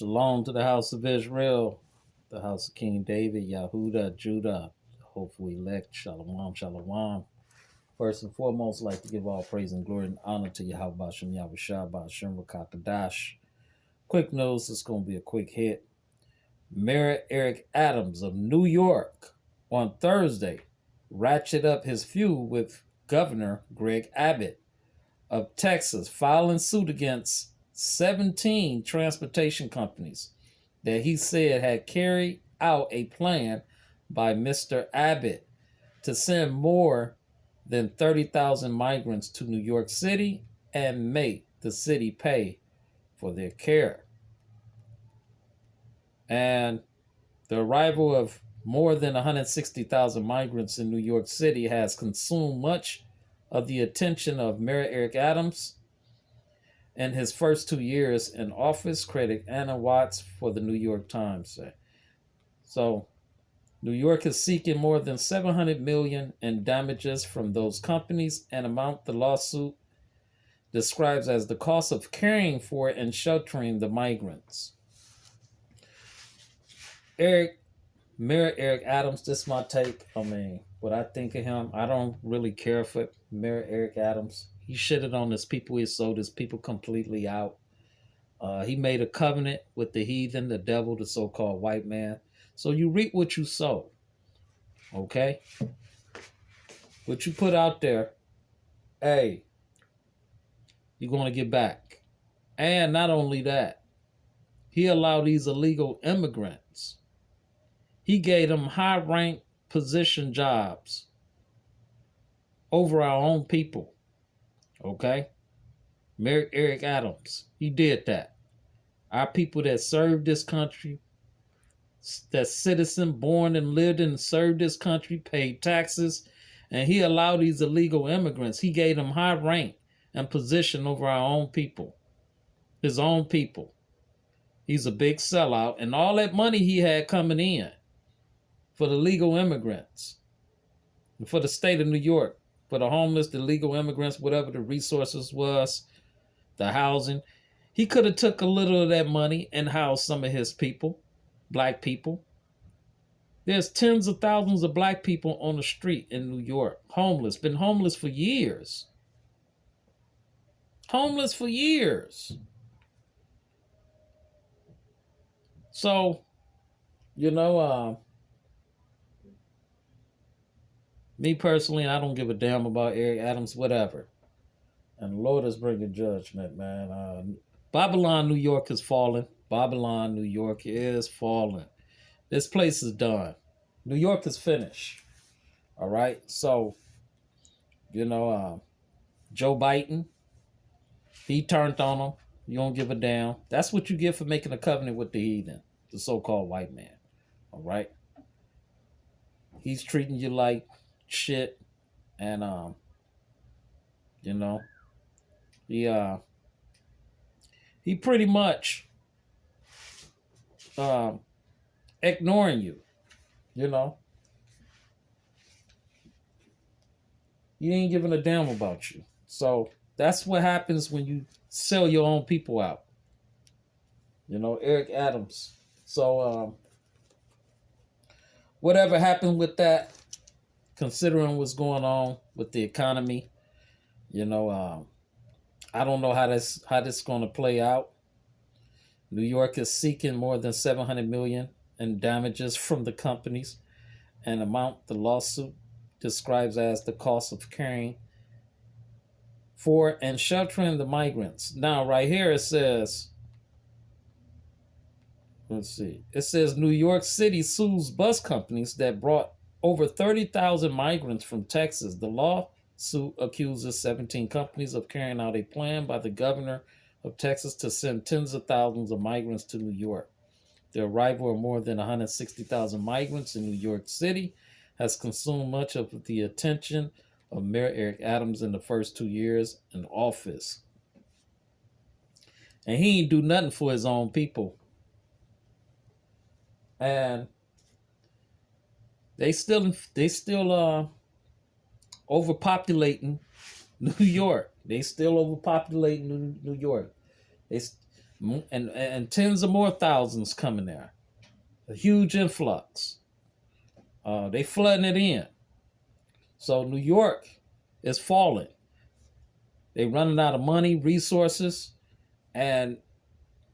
Shalom to the house of Israel, the house of King David, Yahudah, Judah, hopeful elect, Shalom, Shalom. First and foremost, I'd like to give all praise and glory and honor to Yahweh Bashem, Yahweh Shah, Bashem, Rakakadash. Quick news, it's going to be a quick hit. Mayor Eric Adams of New York on Thursday ratcheted up his feud with Governor Greg Abbott of Texas, filing suit against 17 transportation companies that he said had carried out a plan by Mr. Abbott to send more than 30,000 migrants to New York City and make the city pay for their care. And the arrival of more than 160,000 migrants in New York City has consumed much of the attention of Mayor Eric Adams in his first 2 years in office, critic Anna Watts for the New York Times said. So, New York is seeking more than $700 million in damages from those companies, an amount the lawsuit describes as the cost of caring for and sheltering the migrants. Mayor Eric Adams, this is my take. I mean, what I think of him, I don't really care for Mayor Eric Adams. He shitted on his people. He sold his people completely out. He made a covenant with the heathen, the devil, the so-called white man. So you reap what you sow. Okay? What you put out there, hey, you're going to get back. And not only that, he allowed these illegal immigrants. He gave them high-rank position jobs over our own people. Okay? Mayor Eric Adams, he did that. Our people that served this country, that citizen born and lived and served this country, paid taxes, and he allowed these illegal immigrants, he gave them high rank and position over our own people, his own people. He's a big sellout, and all that money he had coming in for the legal immigrants, and for the state of New York, for the homeless, the legal immigrants, whatever the resources was, the housing. He could have took a little of that money and housed some of his people, black people. There's tens of thousands of black people on the street in New York, homeless, been homeless for years. Homeless for years. So, me personally, I don't give a damn about Eric Adams, whatever. And the Lord is bringing judgment, man. Babylon, New York is falling. Babylon, New York is falling. This place is done. New York is finished. All right? So, Joe Biden, he turned on him. You don't give a damn. That's what you get for making a covenant with the heathen, the so-called white man. All right? He's treating you like shit, and he pretty much ignoring you. He ain't giving a damn about you. So that's what happens when you sell your own people out. Eric Adams. So whatever happened with that, considering what's going on with the economy, I don't know how this going to play out. New York is seeking more than $700 million in damages from the companies, an amount the lawsuit describes as the cost of caring for and sheltering the migrants. Now, right here it says, it says New York City sues bus companies that brought over 30,000 migrants from Texas. The lawsuit accuses 17 companies of carrying out a plan by the governor of Texas to send tens of thousands of migrants to New York. The arrival of more than 160,000 migrants in New York City has consumed much of the attention of Mayor Eric Adams in the first 2 years in office. And he ain't do nothing for his own people. And they still overpopulating New York. They still overpopulating New York. and tens of more thousands coming there. A huge influx. They flooding it in. So New York is falling. They running out of money, resources, and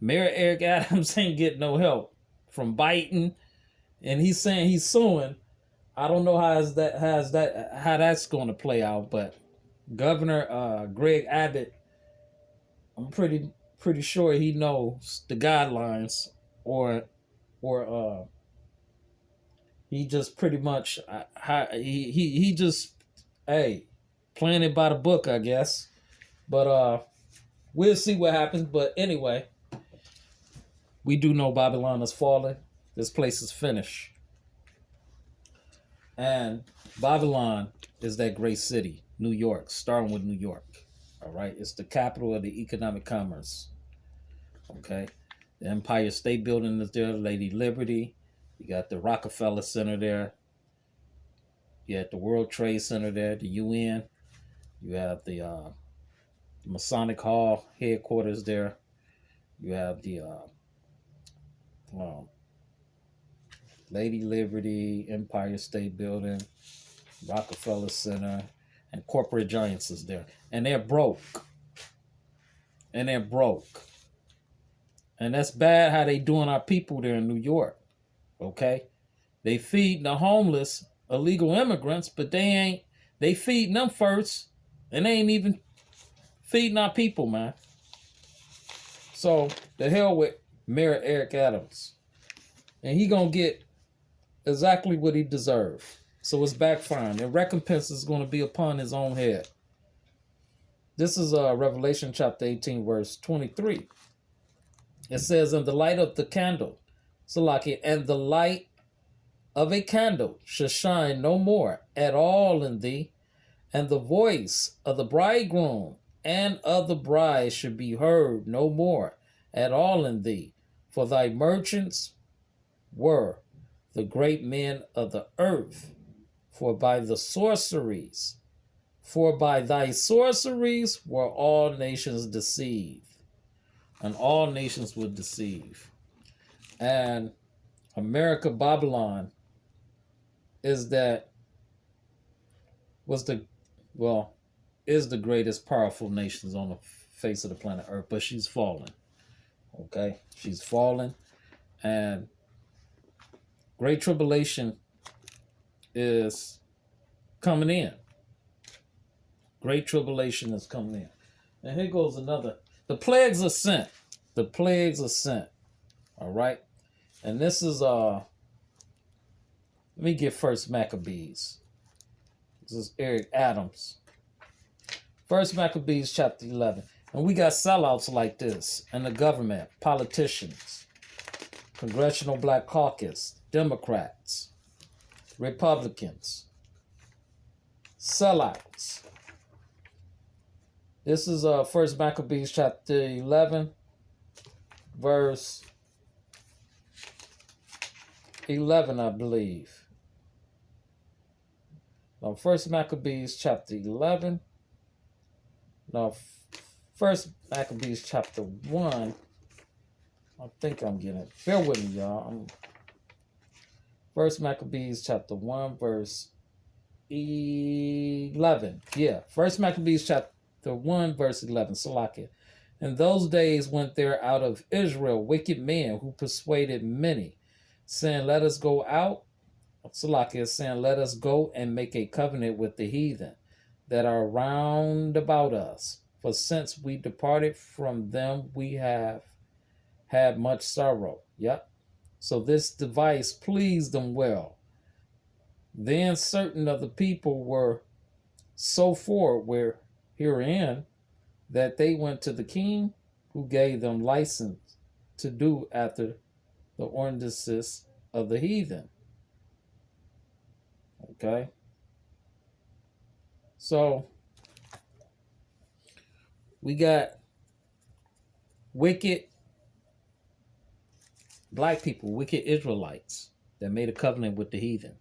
Mayor Eric Adams ain't getting no help from Biden, and he's saying he's suing. I don't know how that's going to play out, but Governor Greg Abbott, I'm pretty sure he knows the guidelines, or he just pretty much he just playing it by the book, I guess. But we'll see what happens. But anyway, we do know Babylon is falling. This place is finished. And Babylon is that great city, New York, starting with New York. All right. It's the capital of the economic commerce. Okay. The Empire State Building is there, Lady Liberty. You got the Rockefeller Center there. You got the World Trade Center there, the UN. You have the Masonic Hall headquarters there. You have the Lady Liberty, Empire State Building, Rockefeller Center, and corporate giants is there. And they're broke. And that's bad how they doing our people there in New York. Okay? They feed the homeless, illegal immigrants, but they feeding them first, and they ain't even feeding our people, man. So, the hell with Mayor Eric Adams. And he gonna get exactly what he deserved. So it's backfiring. And recompense is going to be upon his own head. This is Revelation chapter 18, verse 23. It says, "And the light of the candle," Salaki, "and the light of a candle shall shine no more at all in thee, and the voice of the bridegroom and of the bride should be heard no more at all in thee, for thy merchants were the great men of the earth, for by thy sorceries were all nations deceived." And all nations would deceive. And America, Babylon, is the greatest powerful nations on the face of the planet Earth, but she's fallen. Okay? She's fallen. And Great Tribulation is coming in. Great Tribulation is coming in. And here goes another. The plagues are sent. The plagues are sent. All right? And this is, let me get first Maccabees. This is Eric Adams. First Maccabees chapter 11. And we got sellouts like this in the government, politicians, Congressional Black Caucus, Democrats, Republicans, sellouts. This is First Maccabees chapter 11, verse 11, I believe. No, First Maccabees chapter 11. No, First Maccabees chapter 1. I think I'm getting it. Bear with me, y'all. First Maccabees chapter 1, verse 11. Yeah, First Maccabees chapter 1, verse 11. Salakia. "In those days went there out of Israel wicked men who persuaded many, saying, Let us go out. Salakia, saying, Let us go and make a covenant with the heathen that are round about us. For since we departed from them, we have had much sorrow." Yep. So this device pleased them well. Then certain of the people were so forward herein that they went to the king, who gave them license to do after the ordinances of the heathen. Okay? So, we got wicked black people, wicked Israelites that made a covenant with the heathen.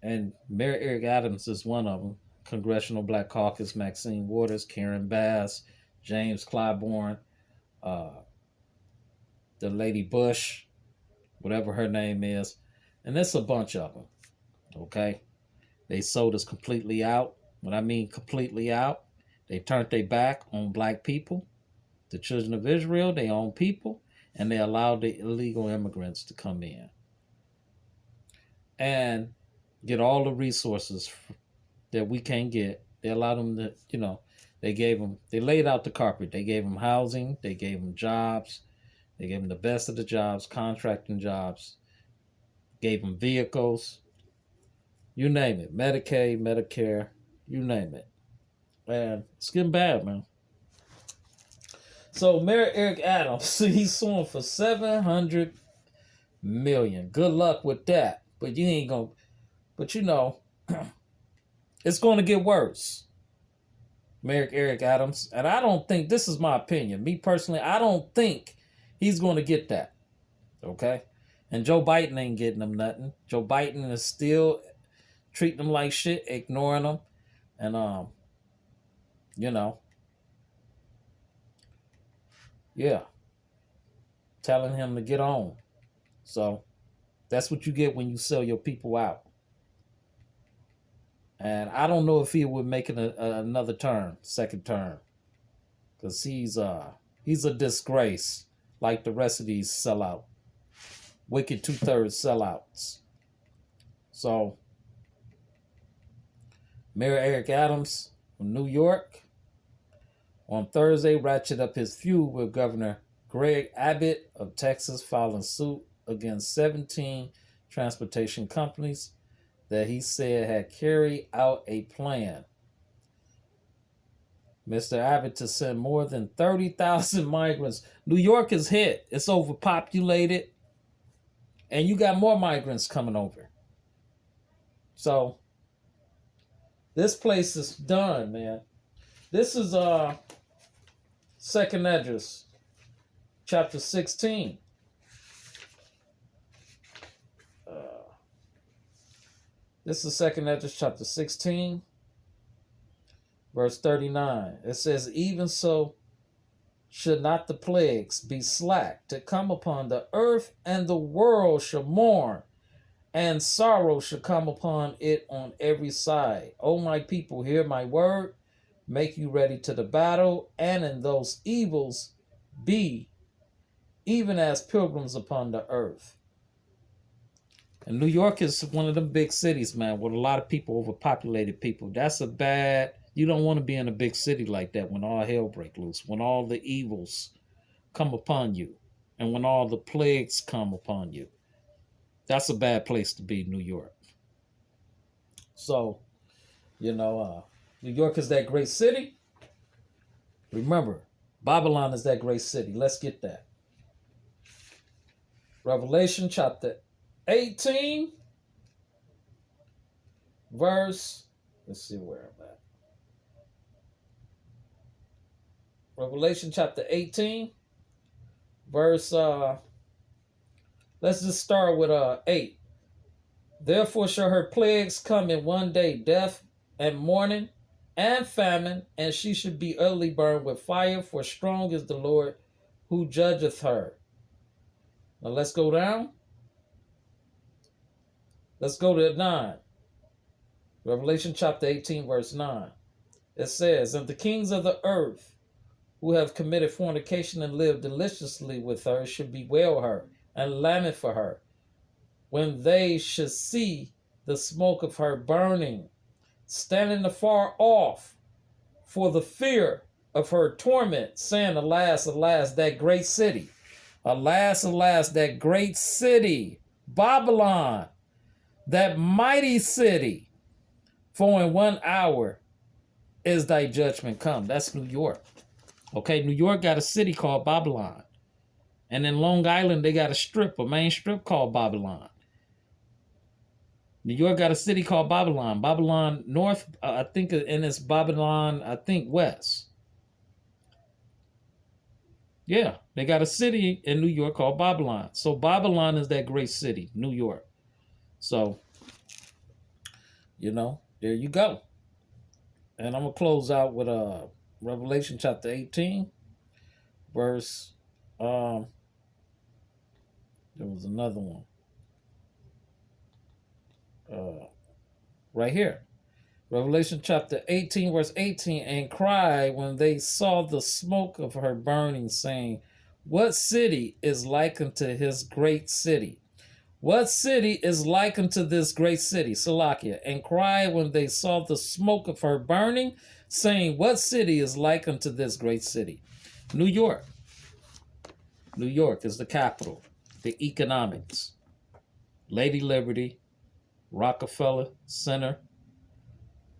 And Mayor Eric Adams is one of them. Congressional Black Caucus, Maxine Waters, Karen Bass, James Clyburn, the Lady Bush, whatever her name is, and there's a bunch of them. Okay, they sold us completely out. When I mean completely out, they turned their back on black people, the children of Israel, their own people, and they allowed the illegal immigrants to come in and get all the resources that we can't get. They allowed them to, they laid out the carpet. They gave them housing, they gave them jobs, they gave them the best of the jobs, contracting jobs, gave them vehicles, you name it, Medicaid, Medicare, you name it. And it's getting bad, man. So Mayor Eric Adams, he's suing for $700 million. Good luck with that. But you ain't gonna. But it's going to get worse. Mayor Eric Adams, and I don't think, this is my opinion. Me personally, I don't think he's going to get that. Okay, and Joe Biden ain't getting him nothing. Joe Biden is still treating them like shit, ignoring them, and yeah, telling him to get on. So that's what you get when you sell your people out. And I don't know if he would make it another term, second term, because he's a disgrace, like the rest of these sellout, wicked 2/3 sellouts. So Mayor Eric Adams from New York on Thursday ratcheted up his feud with Governor Greg Abbott of Texas, filing suit against 17 transportation companies that he said had carried out a plan. Mr. Abbott to send more than 30,000 migrants. New York is hit. It's overpopulated. And you got more migrants coming over. So this place is done, man. This is Second Esdras, chapter 16. This is Second Esdras chapter 16, verse 39. It says, even so should not the plagues be slack to come upon the earth, and the world shall mourn, and sorrow shall come upon it on every side. O my people, hear my word, make you ready to the battle, and in those evils be even as pilgrims upon the earth. And New York is one of them big cities, man, with a lot of people, overpopulated people. That's a bad, you don't want to be in a big city like that when all hell breaks loose, when all the evils come upon you, and when all the plagues come upon you. That's a bad place to be, New York. So, New York is that great city. Remember, Babylon is that great city. Let's get that. Revelation chapter 18, verse, let's see where I'm at. Revelation chapter 18, verse, let's just start with 8. Therefore shall her plagues come in one day, death and mourning and famine, and she should be utterly burned with fire, for strong is the Lord who judgeth her. Now let's go down. Let's go to 9. Revelation chapter 18, verse 9. It says, and the kings of the earth who have committed fornication and lived deliciously with her should bewail her and lament for her, when they should see the smoke of her burning, standing afar off for the fear of her torment, saying, alas, alas, that great city. Alas, alas, that great city, Babylon, that mighty city, for in 1 hour is thy judgment come. That's New York. Okay, New York got a city called Babylon. And in Long Island, they got a main strip called Babylon. New York got a city called Babylon. Babylon North, I think, and it's Babylon, I think, West. Yeah, they got a city in New York called Babylon. So Babylon is that great city, New York. So, there you go. And I'm going to close out with Revelation chapter 18, verse There was another one. Right here. Revelation chapter 18, verse 18, and cried when they saw the smoke of her burning, saying, what city is like unto his great city? What city is like unto this great city? Salakia. And cried when they saw the smoke of her burning, saying, what city is like unto this great city? New York. New York is the capital. The economics. Lady Liberty, Rockefeller Center,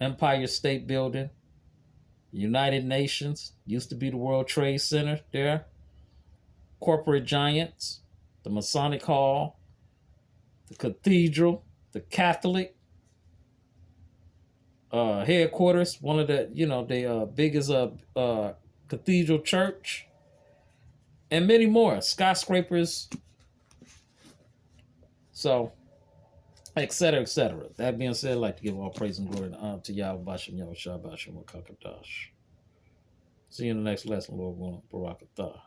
Empire State Building, United Nations, used to be the World Trade Center there, corporate giants, the Masonic Hall, the Cathedral, the Catholic headquarters, one of the, the biggest cathedral church, and many more, skyscrapers, so, etc., etc. That being said, I'd like to give all praise and glory and honor to Yahweh Bashem, Yahweh Shah Bashem, Wakakadash. See you in the next lesson, Lord willing. Barakatah.